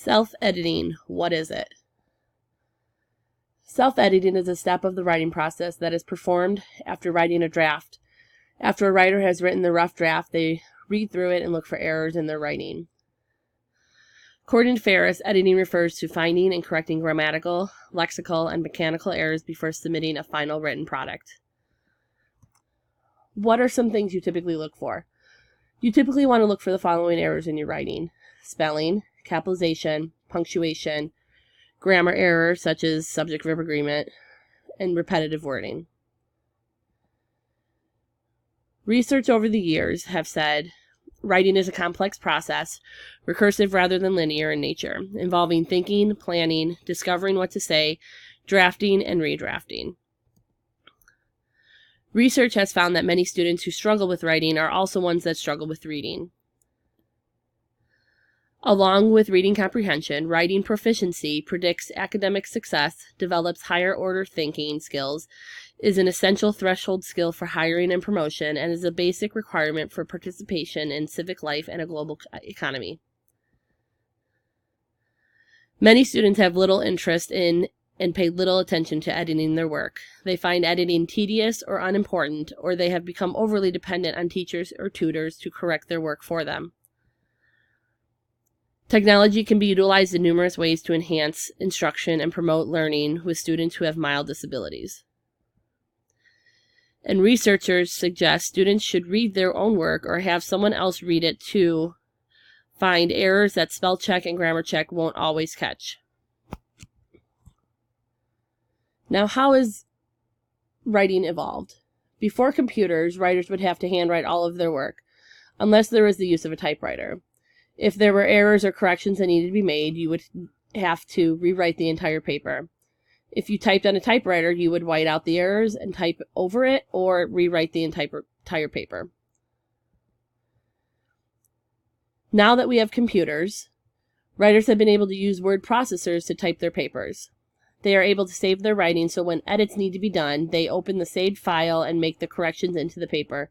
Self-editing, what is it? Self-editing is a step of the writing process that is performed after writing a draft. After a writer has written the rough draft, they read through it and look for errors in their writing. According to Ferris, editing refers to finding and correcting grammatical, lexical, and mechanical errors before submitting a final written product. What are some things you typically look for? You typically want to look for the following errors in your writing: spelling, capitalization, punctuation, grammar errors such as subject-verb agreement, and repetitive wording. Research over the years have said writing is a complex process, recursive rather than linear in nature, involving thinking, planning, discovering what to say, drafting, and redrafting. Research has found that many students who struggle with writing are also ones that struggle with reading. Along with reading comprehension, writing proficiency predicts academic success, develops higher order thinking skills, is an essential threshold skill for hiring and promotion, and is a basic requirement for participation in civic life and a global economy. Many students have little interest in and pay little attention to editing their work. They find editing tedious or unimportant, or they have become overly dependent on teachers or tutors to correct their work for them. Technology can be utilized in numerous ways to enhance instruction and promote learning with students who have mild disabilities. And researchers suggest students should read their own work or have someone else read it to find errors that spell check and grammar check won't always catch. Now, how has writing evolved? Before computers, writers would have to handwrite all of their work, unless there was the use of a typewriter. If there were errors or corrections that needed to be made, you would have to rewrite the entire paper. If you typed on a typewriter, you would white out the errors and type over it or rewrite the entire paper. Now that we have computers, writers have been able to use word processors to type their papers. They are able to save their writing, so when edits need to be done, they open the saved file and make the corrections into the paper.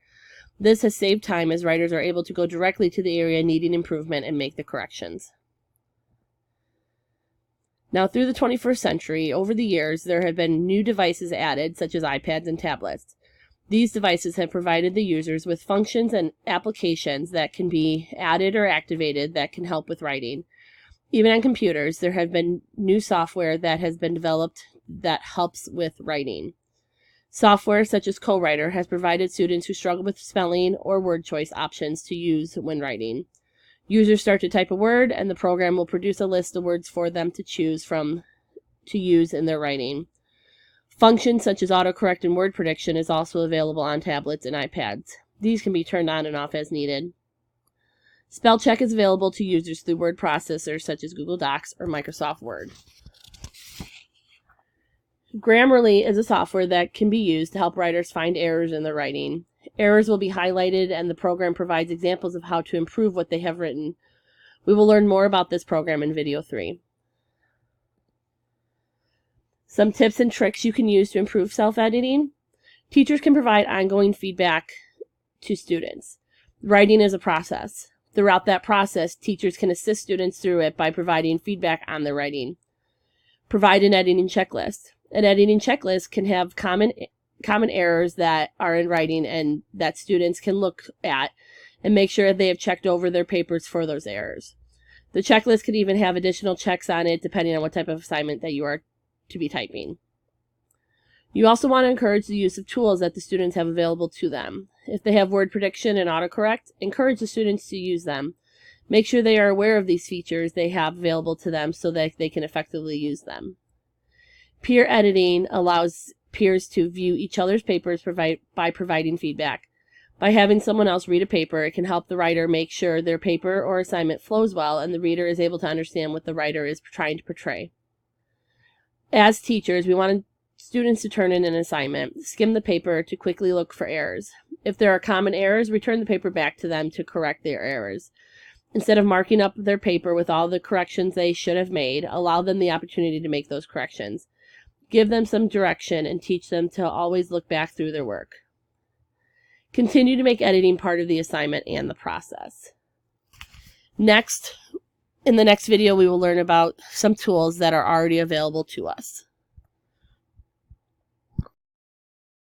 This has saved time as writers are able to go directly to the area needing improvement and make the corrections. Now, through the 21st century, over the years, there have been new devices added, such as iPads and tablets. These devices have provided the users with functions and applications that can be added or activated that can help with writing. Even on computers, there have been new software that has been developed that helps with writing. Software such as CoWriter has provided students who struggle with spelling or word choice options to use when writing. Users start to type a word, and the program will produce a list of words for them to choose from to use in their writing. Functions such as autocorrect and word prediction is also available on tablets and iPads. These can be turned on and off as needed. Spell check is available to users through word processors such as Google Docs or Microsoft Word. Grammarly is a software that can be used to help writers find errors in their writing. Errors will be highlighted, and the program provides examples of how to improve what they have written. We will learn more about this program in video 3. Some tips and tricks you can use to improve self-editing. Teachers can provide ongoing feedback to students. Writing is a process. Throughout that process, teachers can assist students through it by providing feedback on their writing. Provide an editing checklist. An editing checklist can have common errors that are in writing and that students can look at and make sure they have checked over their papers for those errors. The checklist could even have additional checks on it depending on what type of assignment that you are to be typing. You also want to encourage the use of tools that the students have available to them. If they have word prediction and autocorrect, encourage the students to use them. Make sure they are aware of these features they have available to them so that they can effectively use them. Peer editing allows peers to view each other's papers by providing feedback. By having someone else read a paper, it can help the writer make sure their paper or assignment flows well and the reader is able to understand what the writer is trying to portray. As teachers, we want students to turn in an assignment. Skim the paper to quickly look for errors. If there are common errors, return the paper back to them to correct their errors. Instead of marking up their paper with all the corrections they should have made, allow them the opportunity to make those corrections. Give them some direction and teach them to always look back through their work. Continue to make editing part of the assignment and the process. Next, In the next video, we will learn about some tools that are already available to us.